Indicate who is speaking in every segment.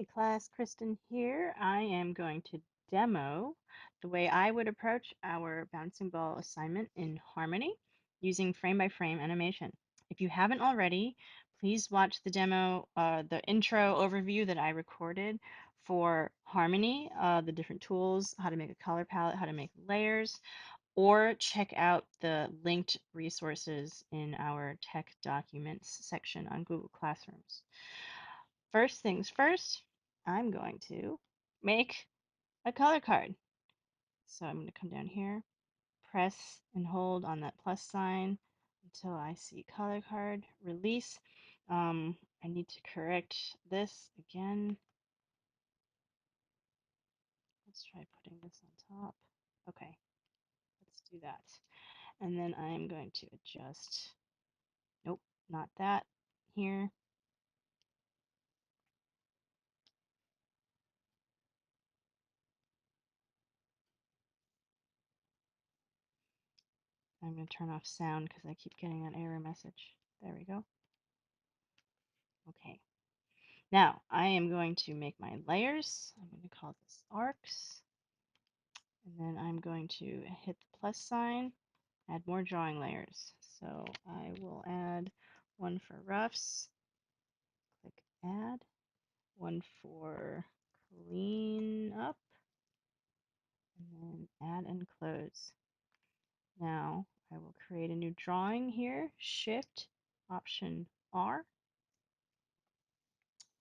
Speaker 1: Hey class, Kristen here. I am going to demo the way I would approach our bouncing ball assignment in Harmony using frame by frame animation. If you haven't already, please watch the demo, the intro overview that I recorded for Harmony, the different tools, how to make a color palette, how to make layers, or check out the linked resources in our tech documents section on Google Classrooms. First things first, I'm going to make a color card. So I'm going to come down here, press and hold on that plus sign until I see color card, release. I need to correct this again. Let's try putting this on top. Okay, let's do that. And then I'm going to adjust, nope, not that here. I'm going to turn off sound because I keep getting an error message. There we go. Okay. Now, I am going to make my layers. I'm going to call this arcs. And then I'm going to hit the plus sign, add more drawing layers. So I will add one for roughs, click add, one for clean up, and then add and close. Now I will create a new drawing here, Shift+Option R.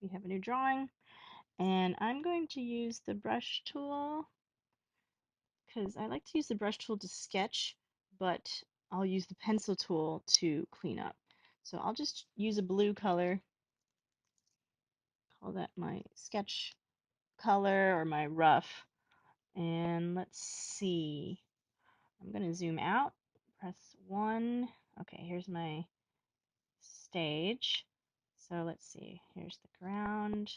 Speaker 1: We have a new drawing, and I'm going to use the brush tool because I like to use the brush tool to sketch, but I'll use the pencil tool to clean up. So I'll just use a blue color, call that my sketch color or my rough. And let's see, I'm going to zoom out, press 1. Okay, here's my stage. So let's see, here's the ground.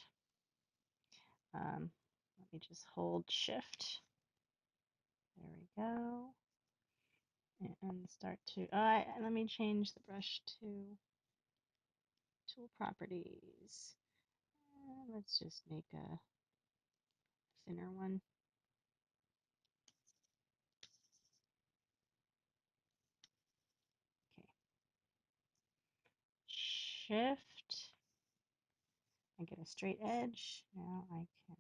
Speaker 1: Let me just hold shift. There we go. And start to, let me change the brush to tool properties. Let's just make a thinner one. Okay. Shift and get a straight edge. Now I can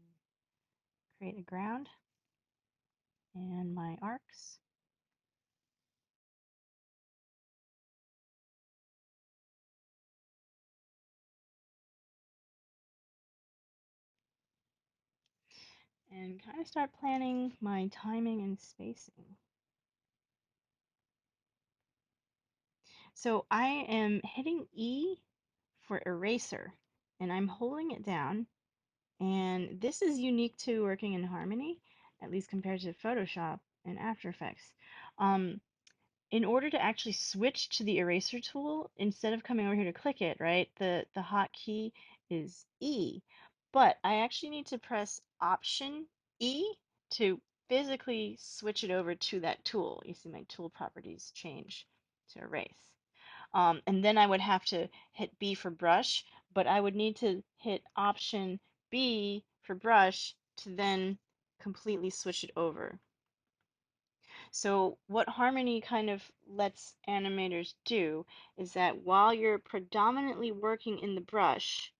Speaker 1: create a ground and my arcs. And kind of start planning my timing and spacing. So I am hitting E for eraser and I'm holding it down. And this is unique to working in Harmony, at least compared to Photoshop and After Effects. In order to actually switch to the eraser tool, instead of coming over here to click it, right, the hotkey is E. But I actually need to press Option E to physically switch it over to that tool. You see my tool properties change to erase. And then I would have to hit B for brush, but I would need to hit Option B for brush to then completely switch it over. So what Harmony kind of lets animators do is that while you're predominantly working in the brush,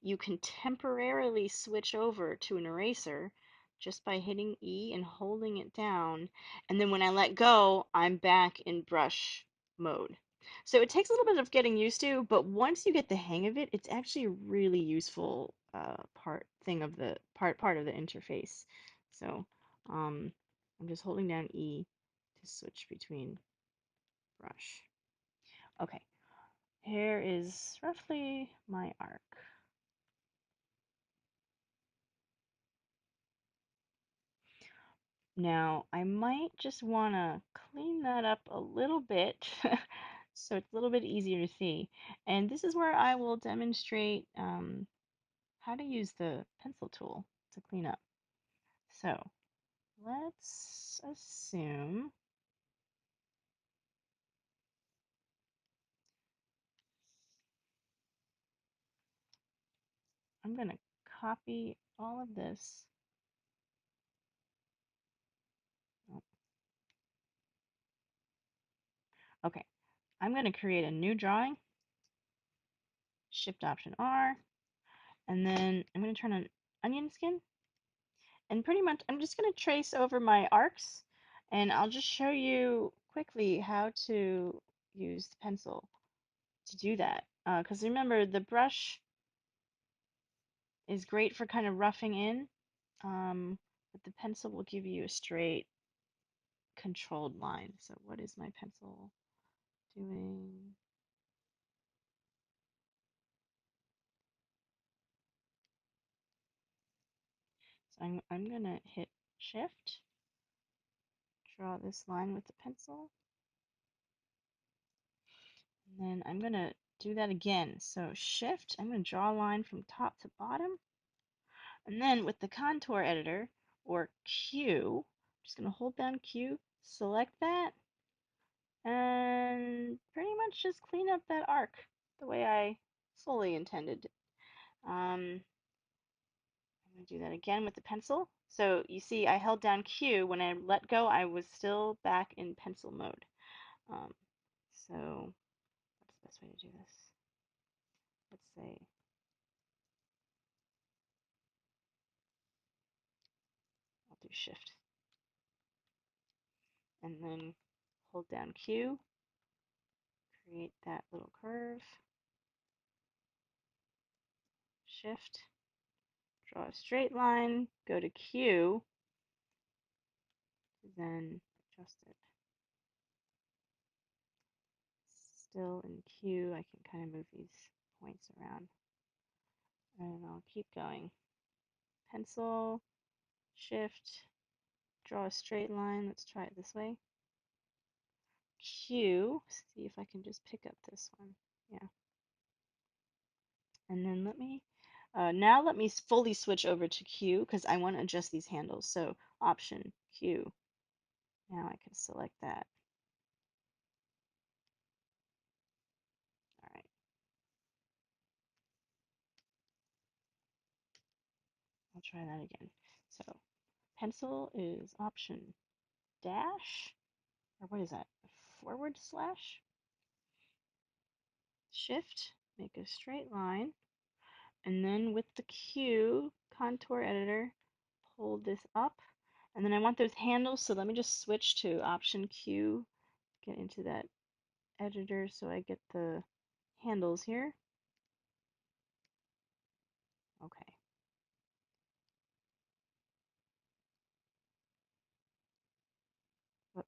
Speaker 1: you can temporarily switch over to an eraser just by hitting E and holding it down. And then when I let go, I'm back in brush mode. So it takes a little bit of getting used to, but once you get the hang of it, it's actually a really useful part of the interface. So I'm just holding down E to switch between brush. Okay, here is roughly my arc. Now, I might just want to clean that up a little bit so it's a little bit easier to see. And this is where I will demonstrate how to use the pencil tool to clean up. So let's assume I'm going to copy all of this. Oh, okay, I'm going to create a new drawing, Shift+Option R, and then I'm going to turn on onion skin, and pretty much I'm just going to trace over my arcs, and I'll just show you quickly how to use the pencil to do that. Because remember, the brush is great for kind of roughing in, but the pencil will give you a straight, controlled line. So what is my pencil doing? So I'm going to hit Shift, draw this line with the pencil, and then I'm going to do that again. So Shift, I'm going to draw a line from top to bottom, and then with the contour editor, or Q, I'm just going to hold down Q, select that, and pretty much just clean up that arc the way I fully intended. I'm going to do that again with the pencil. So you see I held down Q. When I let go, I was still back in pencil mode. So what's the best way to do this? Let's say I'll do Shift. And then hold down Q, create that little curve, Shift, draw a straight line, go to Q, then adjust it. Still in Q, I can kind of move these points around. And I'll keep going. Pencil, Shift, draw a straight line. Let's try it this way. Q, see if I can just pick up this one. Yeah. And then now let me fully switch over to Q because I want to adjust these handles. So Option Q. Now I can select that. All right. I'll try that again. So pencil is Option dash, or what is that? Forward slash? Shift, make a straight line, and then with the Q contour editor, pull this up, and then I want those handles, so let me just switch to Option Q, get into that editor so I get the handles here. Okay. Whoop.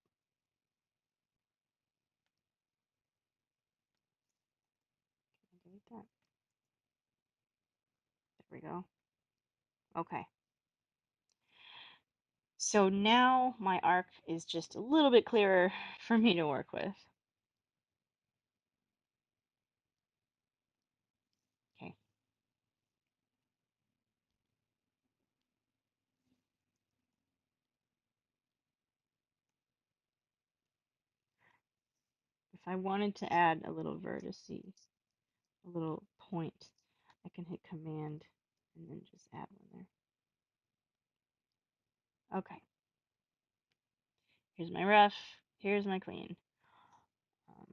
Speaker 1: Can I delete that? There we go. Okay. So now my arc is just a little bit clearer for me to work with. Okay. If I wanted to add a little vertex, a little point, I can hit Command and then just add one there. Okay. Here's my rough. Here's my clean. Um,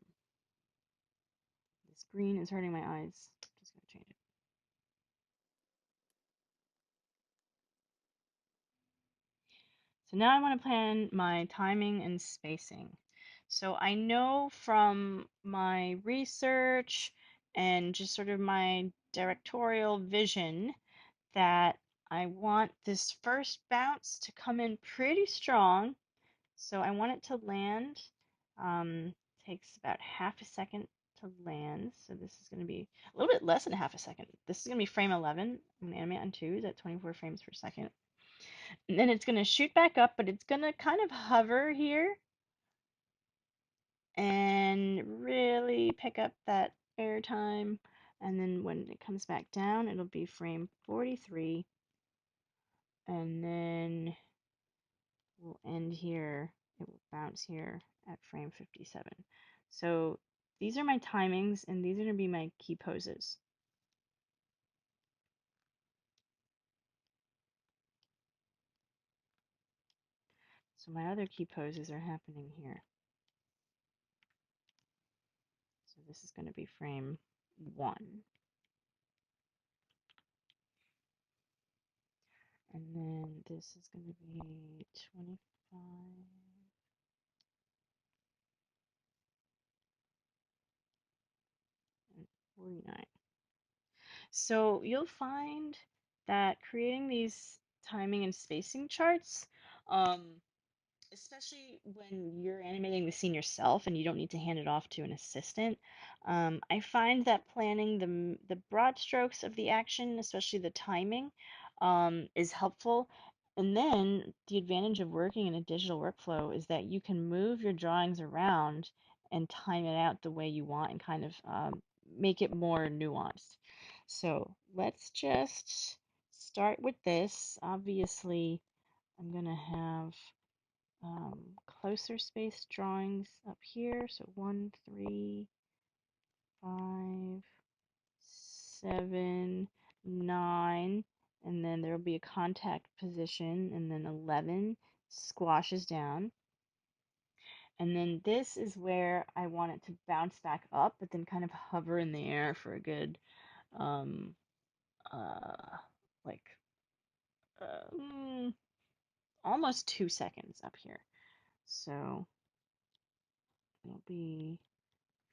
Speaker 1: this green is hurting my eyes. Just gonna change it. So now I want to plan my timing and spacing. So I know from my research and just sort of my directorial vision that I want this first bounce to come in pretty strong. So I want it to land. Takes about half a second to land. So this is going to be a little bit less than half a second. This is going to be frame 11. I'm going to animate on 2s at 24 frames per second. And then it's going to shoot back up, but it's going to kind of hover here and really pick up that airtime. And then when it comes back down, it'll be frame 43. And then we'll end here. It will bounce here at frame 57. So these are my timings, and these are going to be my key poses. So my other key poses are happening here. So this is going to be frame 1. And then this is going to be 25 and 49. So you'll find that creating these timing and spacing charts, um, especially when you're animating the scene yourself and you don't need to hand it off to an assistant, I find that planning the broad strokes of the action, especially the timing, is helpful. And then the advantage of working in a digital workflow is that you can move your drawings around and time it out the way you want and kind of make it more nuanced. So let's just start with this. Obviously, I'm going to have closer spaced drawings up here. So 1, 3, 5, 7, 9, and then there will be a contact position, and then 11 squashes down. And then this is where I want it to bounce back up, but then kind of hover in the air for a good, um, uh, like, almost 2 seconds up here. So it'll be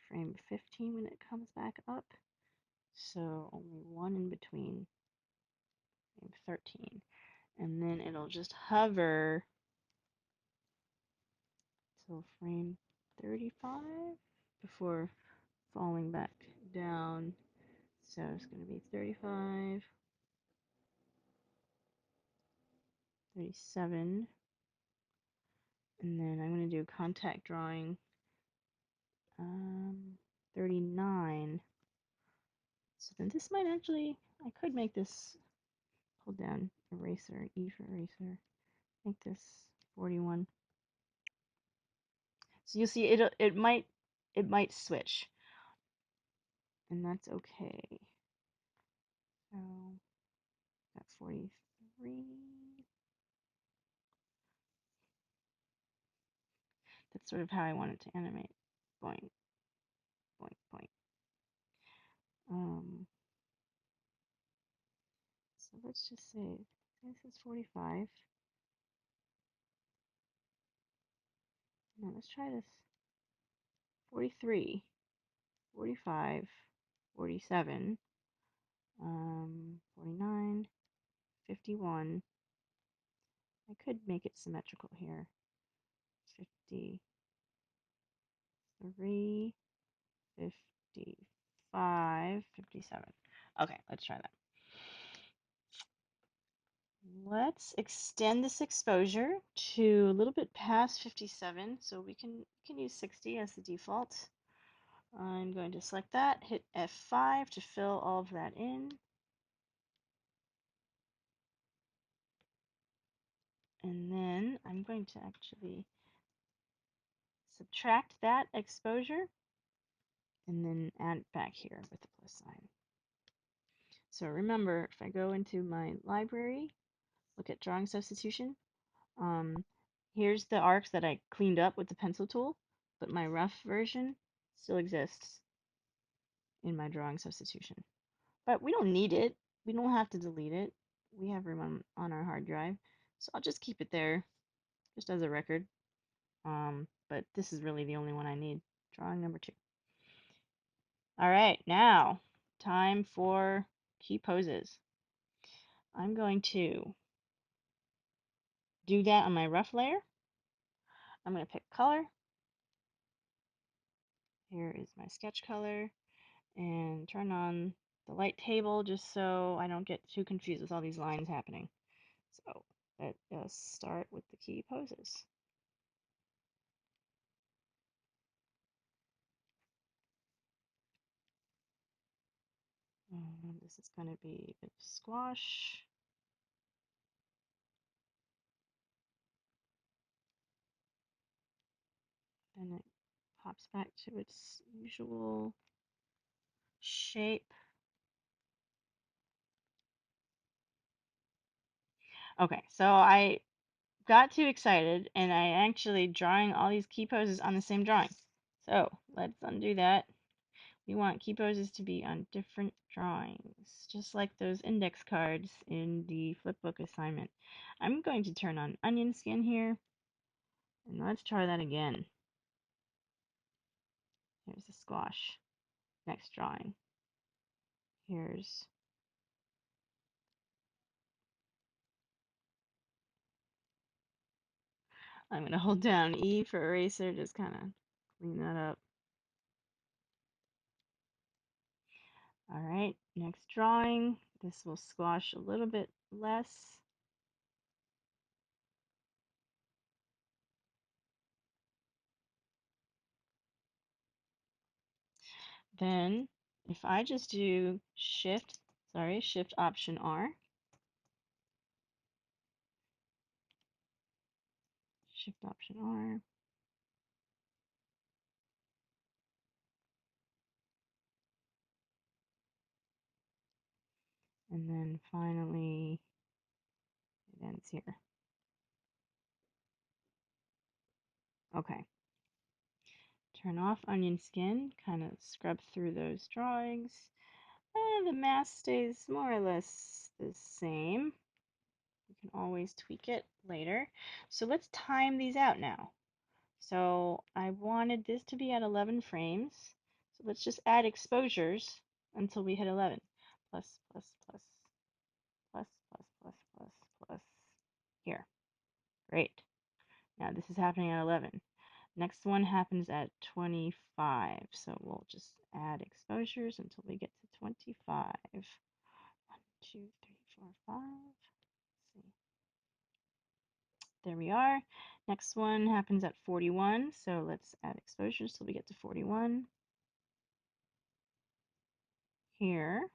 Speaker 1: frame 15 when it comes back up. So only one in between, frame 13. And then it'll just hover till frame 35 before falling back down. So it's going to be 35, 37, and then I'm going to do contact drawing 39. So then this might actually, I could make this, hold down eraser, E for eraser, make this 41. So you'll see it might switch, and that's okay. So got 43. That's sort of how I want it to animate. Boing, boing, boing. So let's just say this is 45. Now let's try this. 43, 45, 47, 49, 51. I could make it symmetrical here. 53, 55, 57. Okay, let's try that. Let's extend this exposure to a little bit past 57, so we can use 60 as the default. I'm going to select that, hit F5 to fill all of that in. And then I'm going to actually subtract that exposure and then add it back here with the plus sign. So remember, if I go into my library, look at drawing substitution, here's the arcs that I cleaned up with the pencil tool, but my rough version still exists in my drawing substitution. But we don't need it. We don't have to delete it. We have room on our hard drive. So I'll just keep it there, just as a record. But this is really the only one I need. Drawing number 2. All right, now time for key poses. I'm going to do that on my rough layer. I'm going to pick color. Here is my sketch color, and turn on the light table just so I don't get too confused with all these lines happening. So let us start with the key poses. This is going to be a bit of squash. Then it pops back to its usual shape. Okay, so I got too excited and I actually drawing all these key poses on the same drawing. So let's undo that. We want key poses to be on different drawings, just like those index cards in the flipbook assignment. I'm going to turn on onion skin here, and let's try that again. Here's the squash. Next drawing. Here's I'm going to hold down E for eraser, just kind of clean that up. All right, next drawing. This will squash a little bit less. Then if I just do Shift Option R, Shift Option R, and then finally it ends here. Okay. Turn off onion skin, kind of scrub through those drawings. And the mask stays more or less the same. You can always tweak it later. So let's time these out now. So I wanted this to be at 11 frames. So let's just add exposures until we hit 11. Plus, plus, plus, plus, plus, plus, plus, plus. Here. Great. Now this is happening at 11. Next one happens at 25. So we'll just add exposures until we get to 25. 1, 2, 3, 4, 5. Let's see. There we are. Next one happens at 41. So let's add exposures till we get to 41. Here.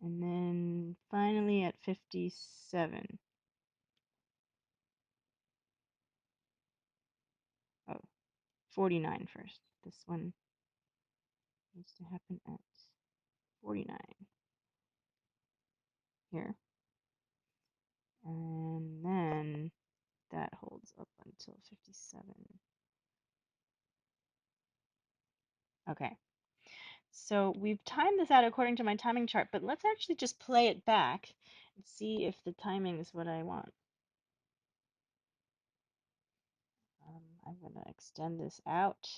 Speaker 1: And then finally at 57. Oh, 49 first. This one needs to happen at 49. Here. And then that holds up until 57. Okay. So we've timed this out according to my timing chart, but let's actually just play it back and see if the timing is what I want. I'm going to extend this out.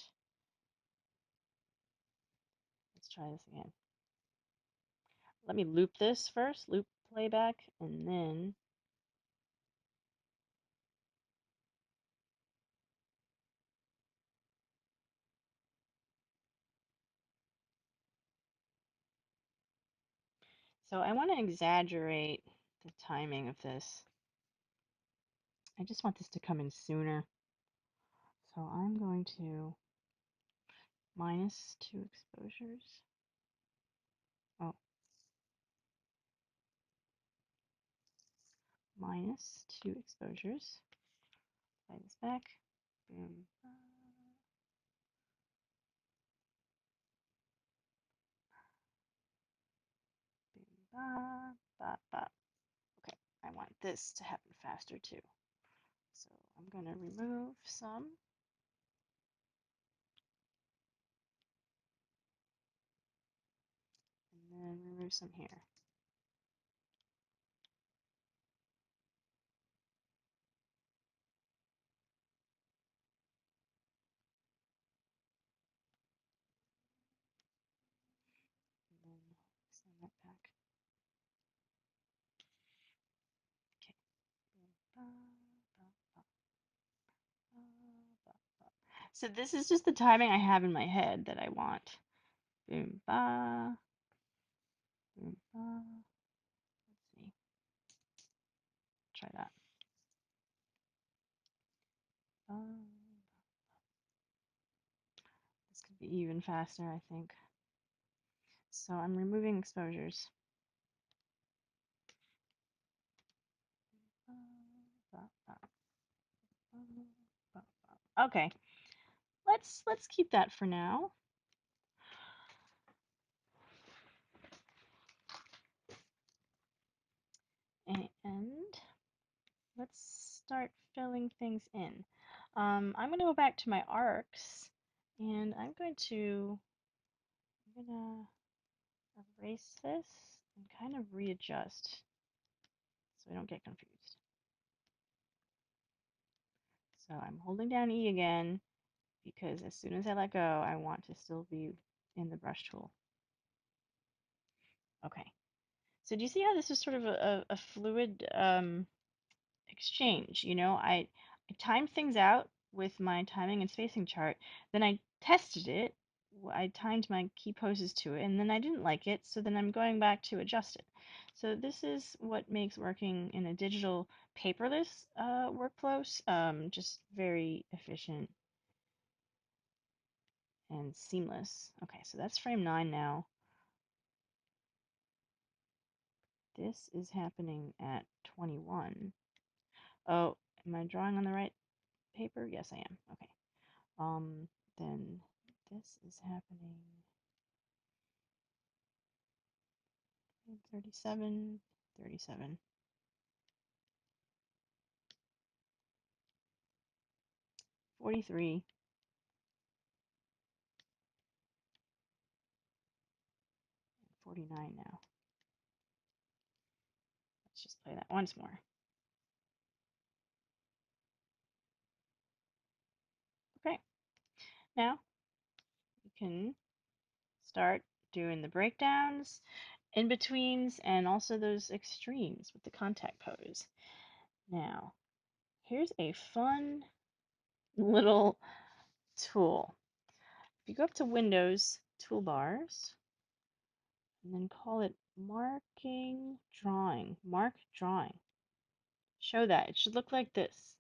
Speaker 1: Let's try this again. Let me loop this first, loop playback, and then so I want to exaggerate the timing of this. I just want this to come in sooner. So I'm going to minus 2 exposures. Oh, minus 2 exposures. Play this back. Boom. Boom. Ba, ba, ba. Okay, I want this to happen faster too. So I'm going to remove some. And then remove some here. And then send that back. Okay. Ba, ba, ba, ba, ba, ba. So this is just the timing I have in my head that I want. Boom, ba, boom, ba. Let's see. Try that. Ba. This could be even faster, I think. So I'm removing exposures. Okay, let's keep that for now. And let's start filling things in. I'm going to go back to my arcs, and I'm gonna erase this and kind of readjust so I don't get confused. So I'm holding down E again because as soon as I let go, I want to still be in the brush tool. Okay. So do you see how this is sort of a fluid exchange? You know, I timed things out with my timing and spacing chart. Then I tested it. I timed my key poses to it, and then I didn't like it, so then I'm going back to adjust it. So this is what makes working in a digital paperless workflow just very efficient and seamless. Okay, so that's frame 9 now. This is happening at 21. Oh, am I drawing on the right paper? Yes, I am. Okay. Then this is happening 37, 37, 43, 49 now. Let's just play that once more. Okay, now we can start doing the breakdowns, in betweens, and also those extremes with the contact pose. Now, here's a fun little tool. If you go up to Windows, Toolbars, and then call it Marking Drawing, Mark Drawing. Show that. It should look like this.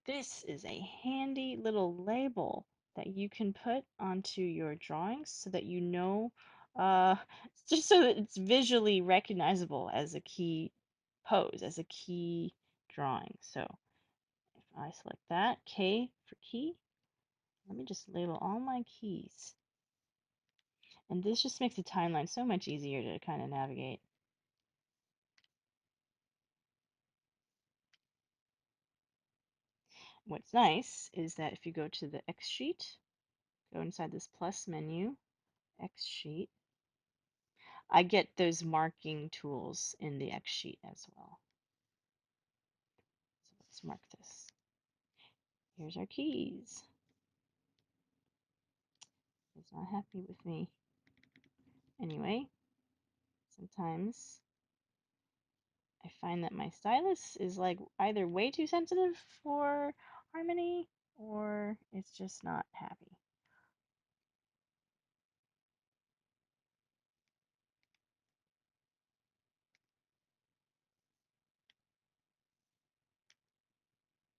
Speaker 1: This is a handy little label that you can put onto your drawings so that you know, uh, just so that it's visually recognizable as a key pose, as a key drawing. So if I select that, K for key, let me just label all my keys. And this just makes the timeline so much easier to kind of navigate. What's nice is that if you go to the Xsheet, go inside this plus menu, Xsheet, I get those marking tools in the Xsheet as well. So let's mark this. Here's our keys. It's not happy with me. Anyway, sometimes I find that my stylus is like either way too sensitive for harmony or it's just not happy.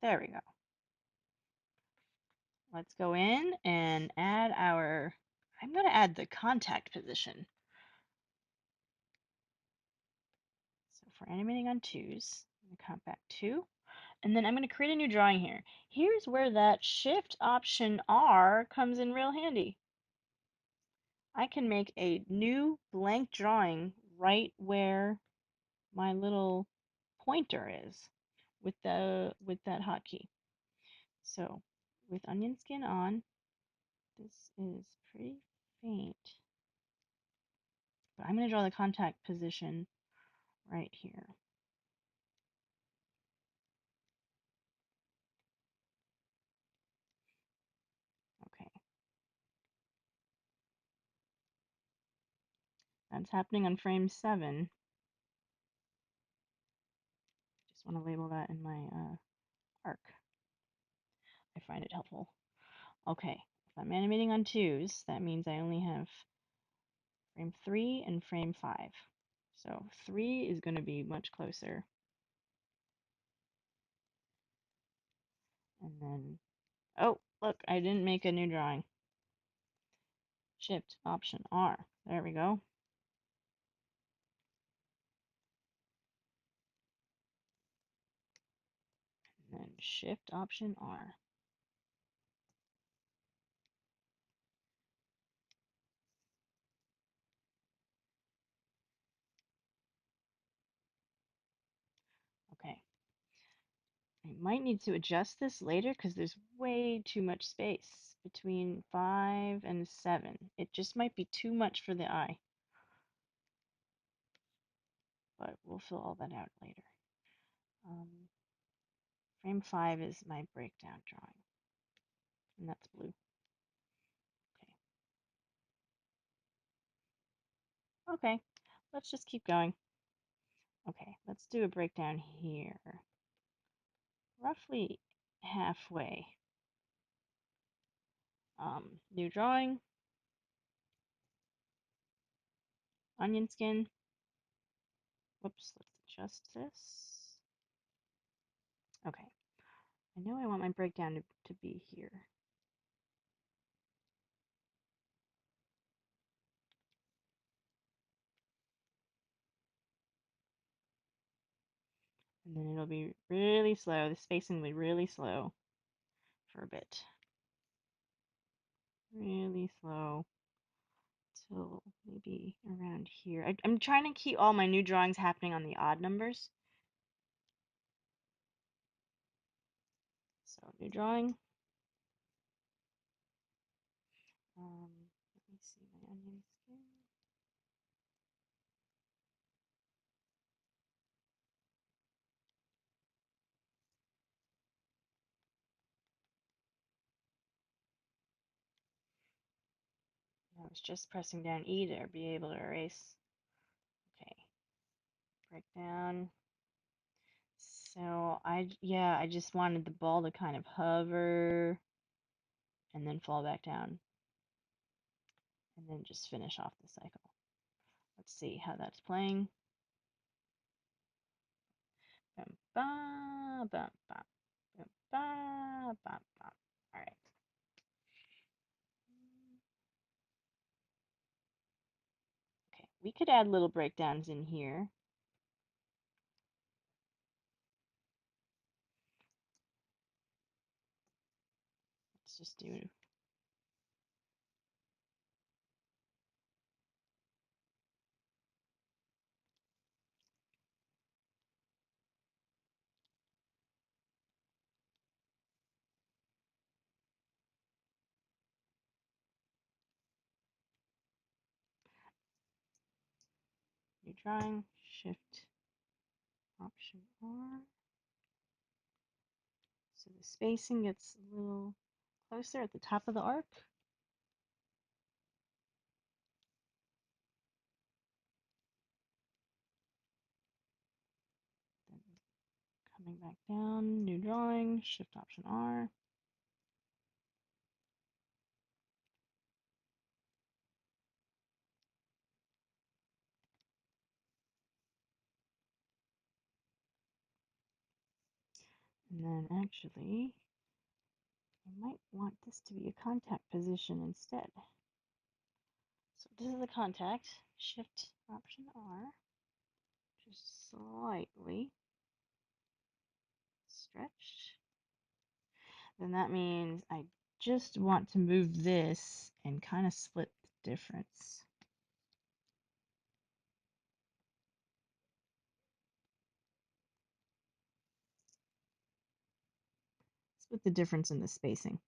Speaker 1: There we go. Let's go in and add I'm going to add the contact position. So for animating on twos, I'm going to count back 2. And then I'm going to create a new drawing here. Here's where that Shift+Option R comes in real handy. I can make a new blank drawing right where my little pointer is with that hotkey. So with onion skin on, this is pretty faint. But I'm going to draw the contact position right here. Okay. That's happening on frame 7. Just want to label that in my arc. I find it helpful. Okay, if I'm animating on twos, that means I only have frame 3 and frame 5. So 3 is going to be much closer. And then, oh, look, I didn't make a new drawing. Shift+Option R. There we go. And then Shift+Option R. Okay, I might need to adjust this later because there's way too much space between 5 and 7. It just might be too much for the eye, but we'll fill all that out later. Frame 5 is my breakdown drawing, and that's blue. Okay, let's just keep going. Okay, let's do a breakdown here. Roughly halfway. New drawing, onion skin. Whoops, let's adjust this. Okay, I know I want my breakdown to be here. And then it'll be really slow. The spacing will be really slow for a bit. Really slow till maybe around here. I'm trying to keep all my new drawings happening on the odd numbers. So new drawing. Let me see my onion skin. I was just pressing down E to be able to erase. Okay, breakdown. So I just wanted the ball to kind of hover and then fall back down and then just finish off the cycle. Let's see how that's playing. Bum, ba, bum, bum, bum, ba, bum, bum. All right. Okay, we could add little breakdowns in here. Let's just do new drawing, Shift Option R. So the spacing gets a little closer at the top of the arc. Then coming back down, new drawing, Shift Option R. And then actually, I might want this to be a contact position instead. So this is the contact, Shift Option R, just slightly stretched. Then that means I just want to move this and kind of split the difference. Split the difference in the spacing.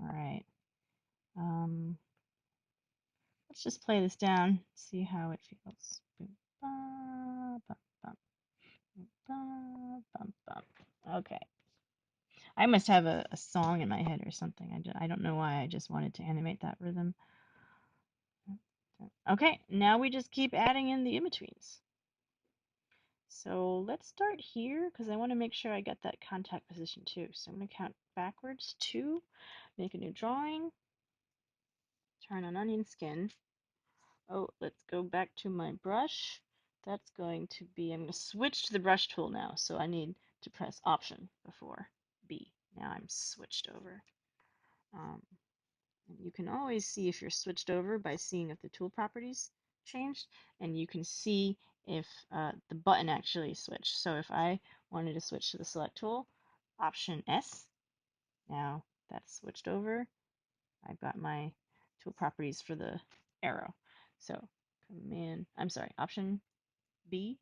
Speaker 1: All right. Let's just play this down, see how it feels. Okay. I must have a song in my head or something. I don't know why. I just wanted to animate that rhythm. Okay, now we just keep adding in the in-betweens. So let's start here because I want to make sure I get that contact position too. So I'm going to count backwards 2, make a new drawing, turn on onion skin. Oh, let's go back to my brush. That's going to be, I'm going to switch to the brush tool now. So I need to press Option before B. Now I'm switched over. And you can always see if you're switched over by seeing if the tool properties changed, and you can see if the button actually switched. So if I wanted to switch to the select tool, Option S, now that's switched over. I've got my tool properties for the arrow. So Option B,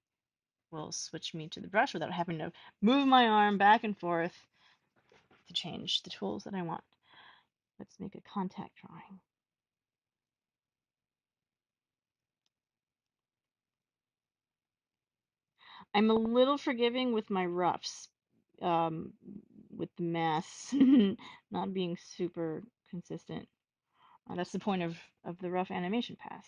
Speaker 1: will switch me to the brush without having to move my arm back and forth to change the tools that I want. Let's make a contact drawing. I'm a little forgiving with my roughs, um, with the mass not being super consistent. That's the point of the rough animation pass.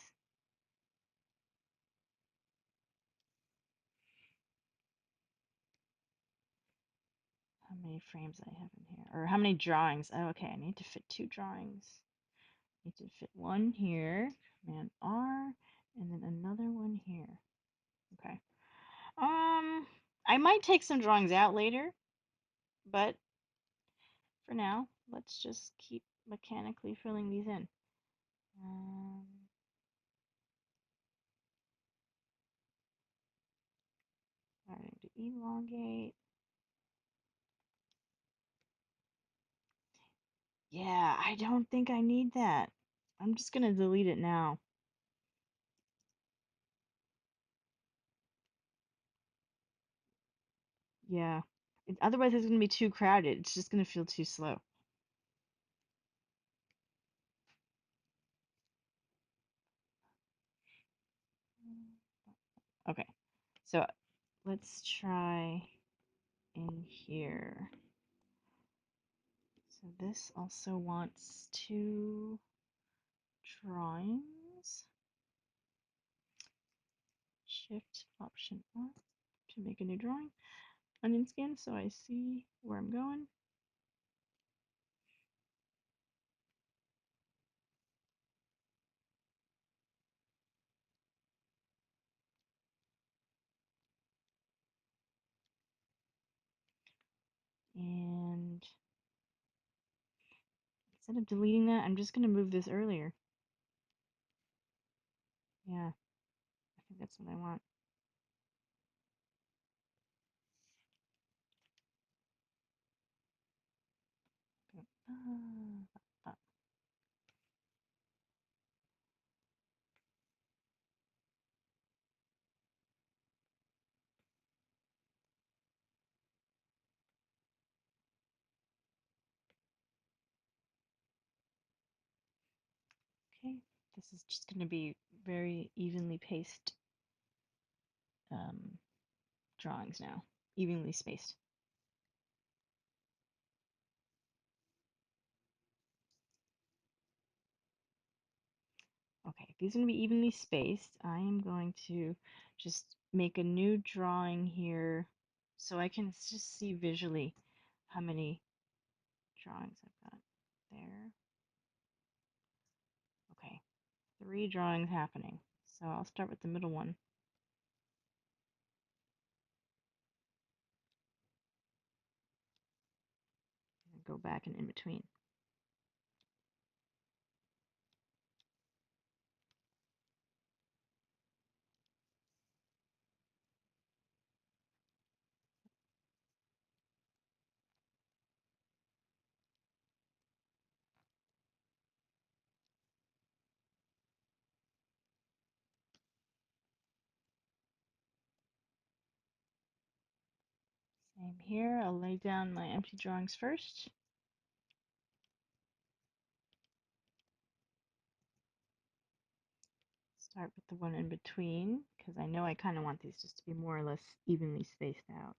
Speaker 1: How many frames I have in here, or how many drawings? Oh, okay, I need to fit 2 drawings. I need to fit one here, Command R, and then another one here. Okay. I might take some drawings out later, but for now, let's just keep mechanically filling these in. Starting to elongate. Yeah, I don't think I need that. I'm just gonna delete it now. Yeah. Otherwise, it's gonna be too crowded. It's just gonna feel too slow. Okay, so let's try in here. So this also wants 2 drawings. Shift+Option R to make a new drawing. Onion skin so I see where I'm going. And instead of deleting that, I'm just going to move this earlier. Yeah, I think that's what I want. Okay, this is just going to be very evenly paced drawings now, evenly spaced. Okay, if these are going to be evenly spaced, I am going to just make a new drawing here so I can just see visually how many drawings I've got there. Okay, 3 drawings happening. So I'll start with the middle one. And go back and in between. Same here, I'll lay down my empty drawings first. Start with the one in between, because I know I kind of want these just to be more or less evenly spaced out.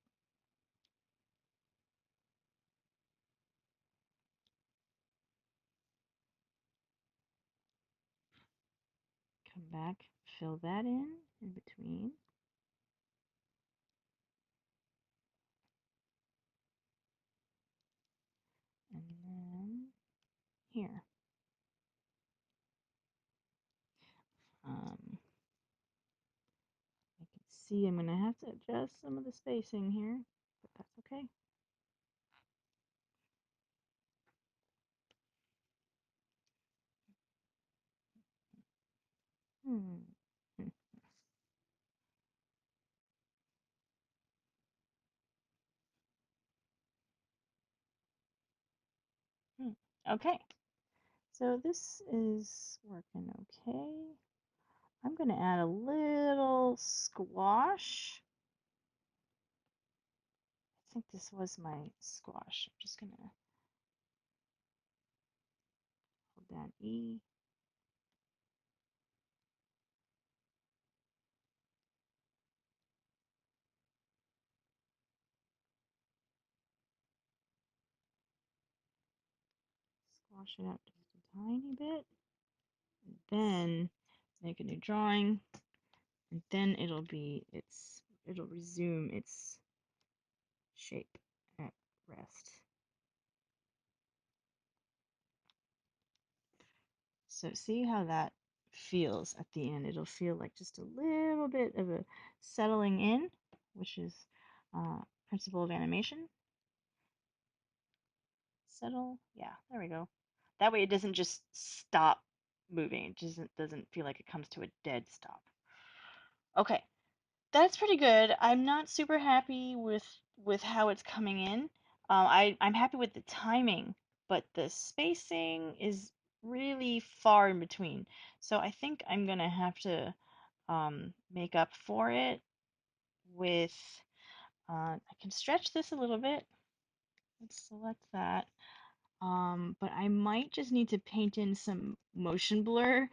Speaker 1: Come back, fill that in between. And then here. I can see I'm going to have to adjust some of the spacing here, but that's okay. Hmm. Hmm. Okay, so this is working okay. I'm going to add a little squash think this was my squash. I'm just gonna hold down E. Squash it out just a tiny bit. And then make a new drawing. And then it'll resume its shape at rest. So see how that feels at the end. It'll feel like just a little bit of a settling in, which is principle of animation. Settle. Yeah, there we go. That way it doesn't just stop moving. It doesn't feel like it comes to a dead stop. Okay, that's pretty good. I'm not super happy with how it's coming in. I'm happy with the timing, but the spacing is really far in between. So I think I'm gonna have to make up for it with I can stretch this a little bit. Let's select that. But I might just need to paint in some motion blur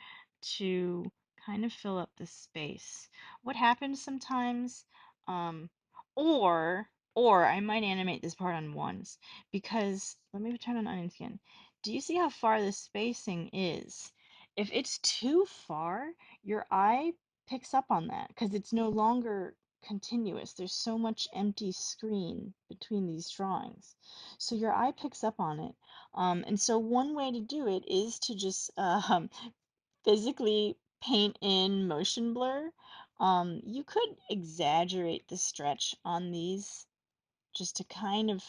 Speaker 1: to kind of fill up the space. What happens sometimes, um, or or I might animate this part on ones because let me turn on onions again. Do you see how far the spacing is? If it's too far, your eye picks up on that because it's no longer continuous. There's so much empty screen between these drawings. So your eye picks up on it. And so one way to do it is to just physically paint in motion blur. You could exaggerate the stretch on these just to kind of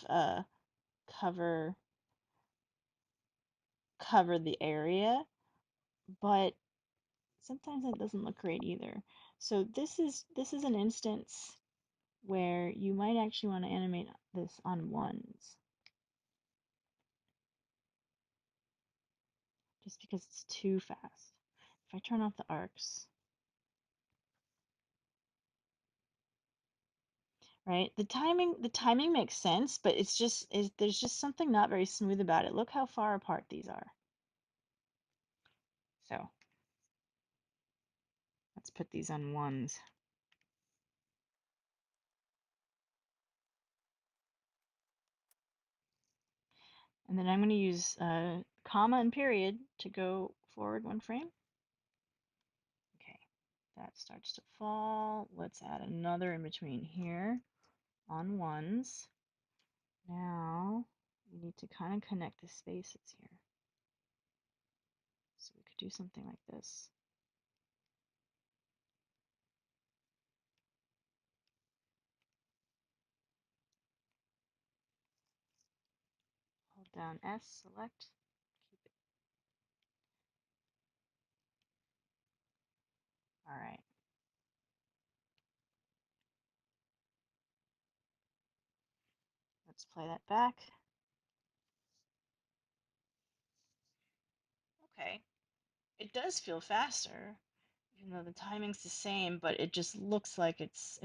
Speaker 1: cover cover the area, but sometimes that doesn't look great either. So this is an instance where you might actually want to animate this on ones, just because it's too fast. If I turn off the arcs, right? The timing makes sense, but there's just something not very smooth about it. Look how far apart these are. So let's put these on ones. And then I'm going to use comma and period to go forward one frame. Okay, that starts to fall. Let's add another in between here on ones. Now we need to kind of connect the spaces here. So we could do something like this. Hold down S, select, keep it. All right. Let's play that back. Okay. It does feel faster, even though the timing's the same, but it just looks like it's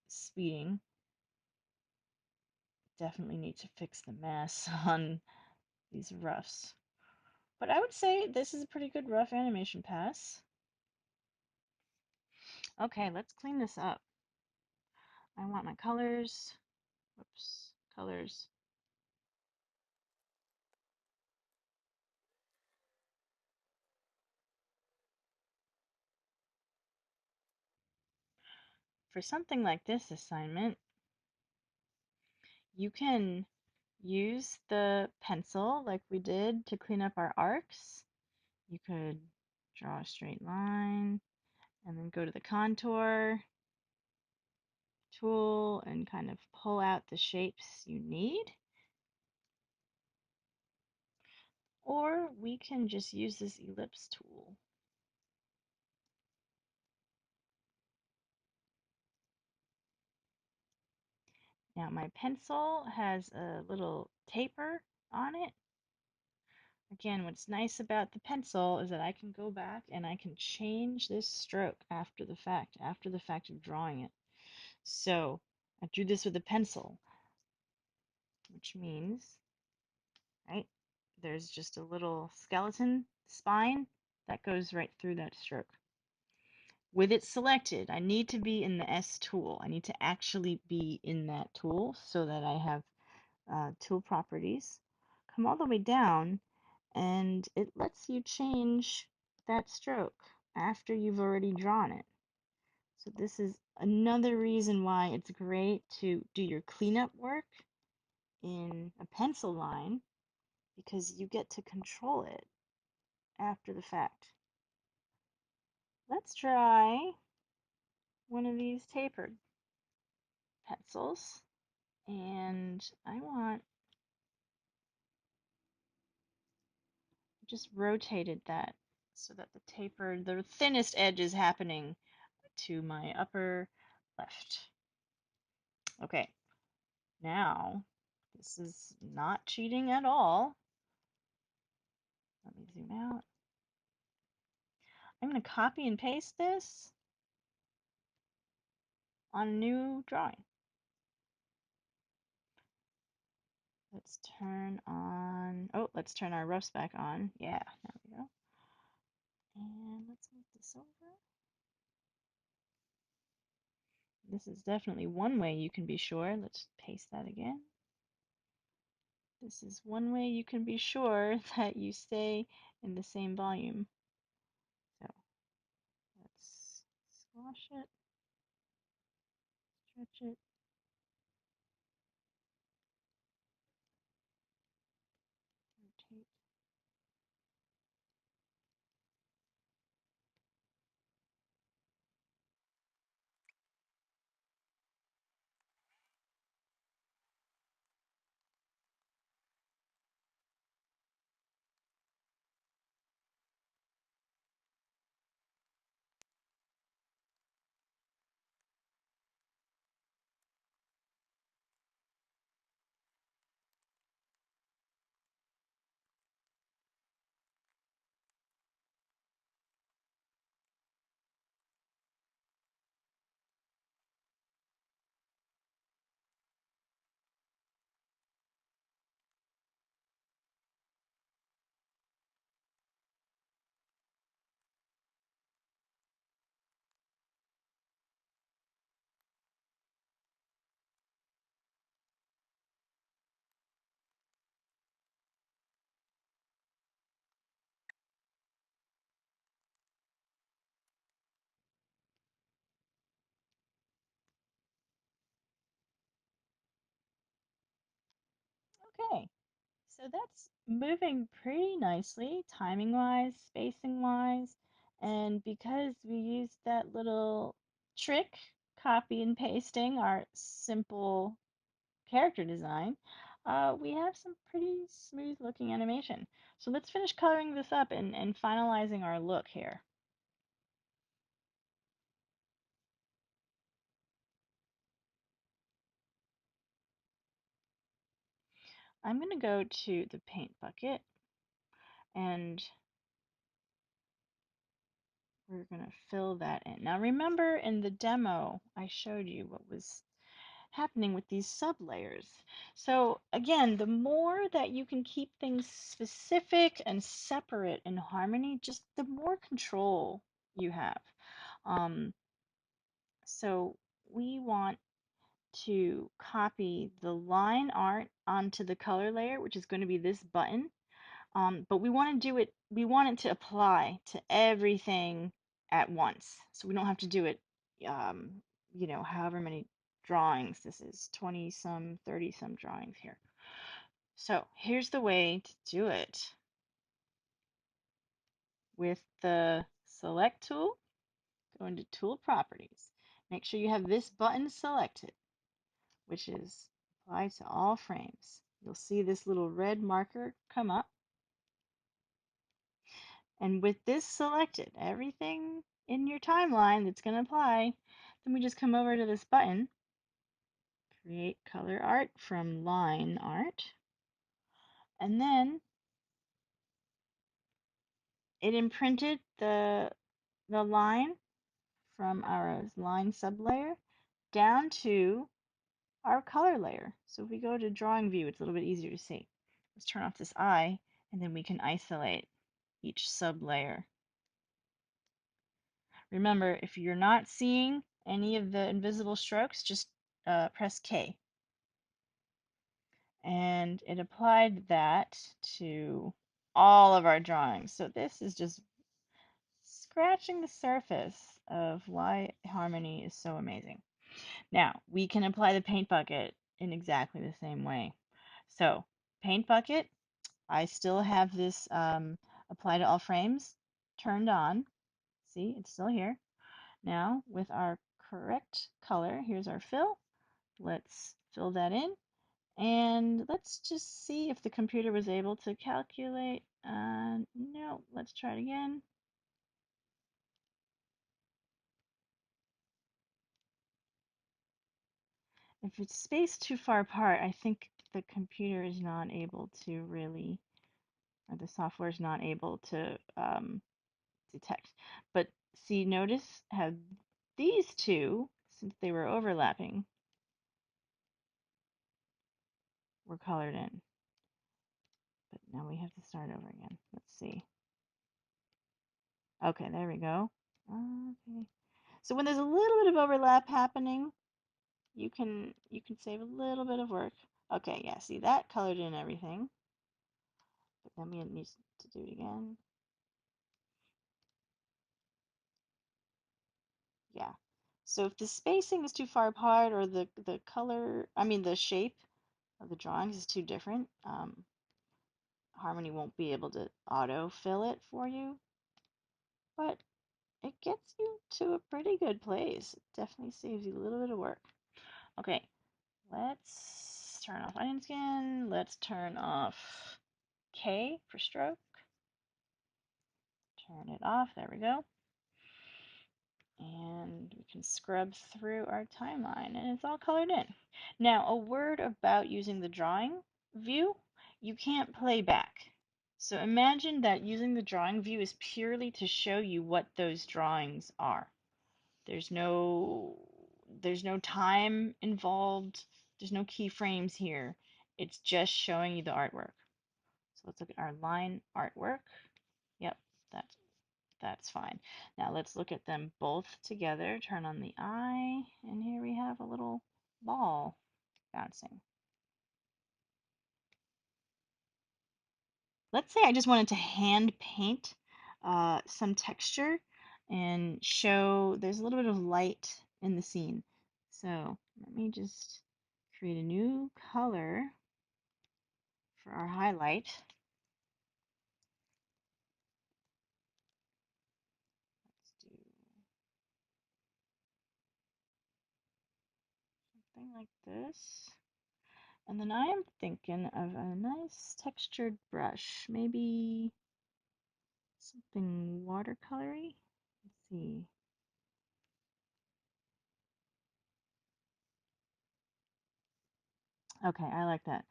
Speaker 1: speeding. Definitely need to fix the mess on these roughs. But I would say this is a pretty good rough animation pass. Okay, let's clean this up. I want my colors. Whoops, colors. For something like this assignment, you can use the pencil like we did to clean up our arcs. You could draw a straight line and then go to the contour tool and kind of pull out the shapes you need. Or we can just use this ellipse tool. Now my pencil has a little taper on it. Again, what's nice about the pencil is that I can go back and I can change this stroke after the fact of drawing it. So I drew this with a pencil. which means, right, there's just a little skeleton spine that goes right through that stroke. With it selected, I need to be in the S tool. I need to actually be in that tool so that I have tool properties. Come all the way down, and it lets you change that stroke after you've already drawn it. So this is another reason why it's great to do your cleanup work in a pencil line, because you get to control it after the fact. Let's try one of these tapered pencils, and I want just rotated that so that the thinnest edge is happening to my upper left. Okay, now this is not cheating at all. Let me zoom out. I'm going to copy and paste this on a new drawing. Let's turn on, oh, let's turn our roughs back on. Yeah, there we go. And let's move this over. This is definitely one way you can be sure. Let's paste that again. This is one way you can be sure that you stay in the same volume. So let's squash it, stretch it, rotate. Okay, so that's moving pretty nicely, timing wise, spacing wise, and because we used that little trick, copy and pasting our simple character design, we have some pretty smooth looking animation. So let's finish coloring this up and finalizing our look here. I'm going to go to the paint bucket, and we're going to fill that in. Now remember, in the demo I showed you what was happening with these sublayers. So again, the more that you can keep things specific and separate in Harmony, just the more control you have. So we want to copy the line art onto the color layer, which is going to be this button. But we want to do it, we want it to apply to everything at once. So we don't have to do it, however many drawings this is, 20 some, 30 some drawings here. So here's the way to do it. With the select tool, go into tool properties. Make sure you have this button selected, which is apply to all frames. You'll see this little red marker come up. And with this selected, everything in your timeline that's going to apply, then we just come over to this button, create color art from line art, and then it imprinted the line from our line sublayer down to our color layer. So if we go to drawing view, it's a little bit easier to see. Let's turn off this eye, and then we can isolate each sub layer. Remember, if you're not seeing any of the invisible strokes, just press K. And it applied that to all of our drawings. So this is just scratching the surface of why Harmony is so amazing. Now, we can apply the paint bucket in exactly the same way. So, paint bucket, I still have this apply to all frames turned on. See, it's still here. Now, with our correct color, here's our fill. Let's fill that in. And let's just see if the computer was able to calculate. No, let's try it again. If it's spaced too far apart, I think the computer is not able to really, or the software is not able to detect. But see, notice how these two, since they were overlapping, were colored in. But now we have to start over again. Let's see. Okay, there we go. Okay. So when there's a little bit of overlap happening, you can save a little bit of work. Okay, yeah, see that colored in everything. But then we need to do it again. Yeah. So if the spacing is too far apart or the color, I mean the shape of the drawings is too different, Harmony won't be able to auto fill it for you, but it gets you to a pretty good place. It definitely saves you a little bit of work. Okay, let's turn off onion skin. Let's turn off K for stroke. Turn it off. There we go. And we can scrub through our timeline, and it's all colored in. Now, a word about using the drawing view, you can't play back. So imagine that using the drawing view is purely to show you what those drawings are. There's no there's no time involved. There's no keyframes here. It's just showing you the artwork. So let's look at our line artwork. Yep, that's fine. Now let's look at them both together. Turn on the eye, and here we have a little ball bouncing. Let's say I just wanted to hand paint some texture and show there's a little bit of light in the scene. So let me just create a new color for our highlight. Let's do something like this. And then I am thinking of a nice textured brush, maybe something watercolory. Let's see. Okay, I like that.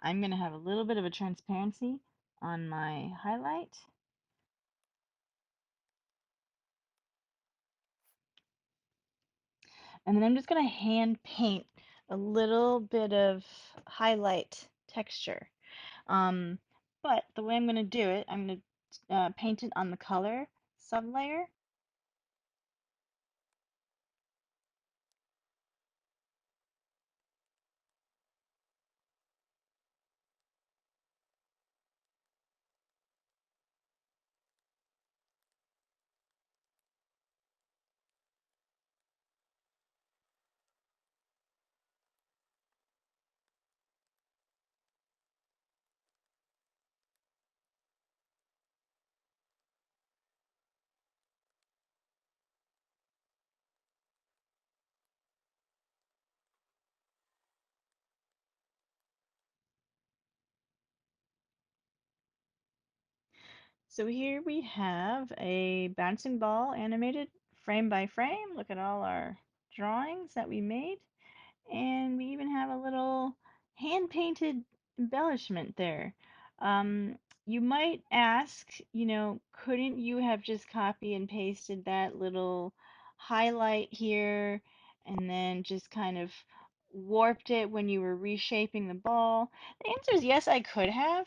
Speaker 1: I'm going to have a little bit of a transparency on my highlight. And then I'm just going to hand paint a little bit of highlight texture. Um, but the way I'm going to do it, I'm going to paint it on the color sublayer. So here we have a bouncing ball animated frame by frame. Look at all our drawings that we made. And we even have a little hand-painted embellishment there. Um, you might ask, couldn't you have just copy and pasted that little highlight here and then just kind of warped it when you were reshaping the ball? The answer is yes, I could have,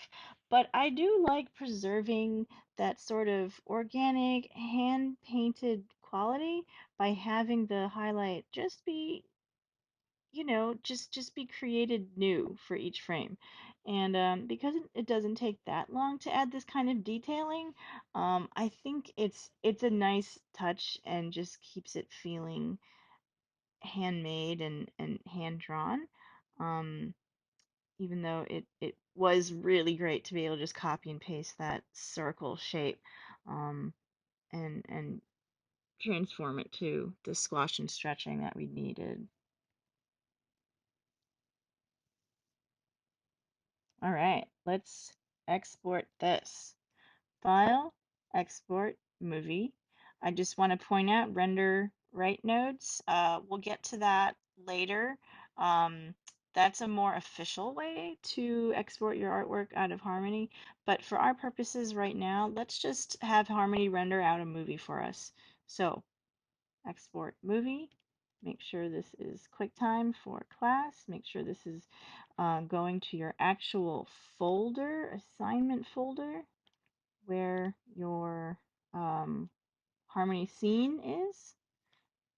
Speaker 1: but I do like preserving that sort of organic, hand painted quality by having the highlight just be, just be created new for each frame. And because it doesn't take that long to add this kind of detailing, I think it's a nice touch and just keeps it feeling handmade and hand drawn. Um, Even though it was really great to be able to just copy and paste that circle shape, um, and transform it to the squash and stretching that we needed. All right, let's export this. File, export, movie. I just want to point out render right nodes. We'll get to that later. Um, that's a more official way to export your artwork out of Harmony. But for our purposes right now, let's just have Harmony render out a movie for us. So export movie. Make sure this is QuickTime for class. Make sure this is going to your actual folder, assignment folder, where your Harmony scene is.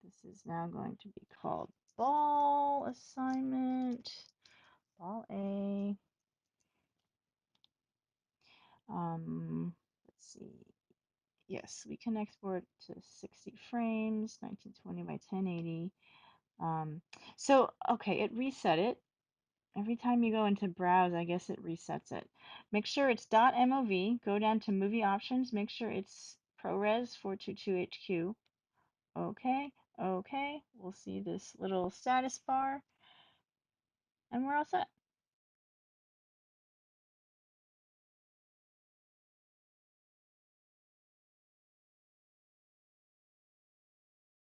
Speaker 1: This is now going to be called ball assignment, ball A. Let's see. Yes, we can export to 60 frames, 1920 by 1080. Okay, it reset it. Every time you go into browse, I guess it resets it. Make sure it's .mov. Go down to movie options. Make sure it's ProRes 422HQ. Okay, okay. We'll see this little status bar, and we're all set.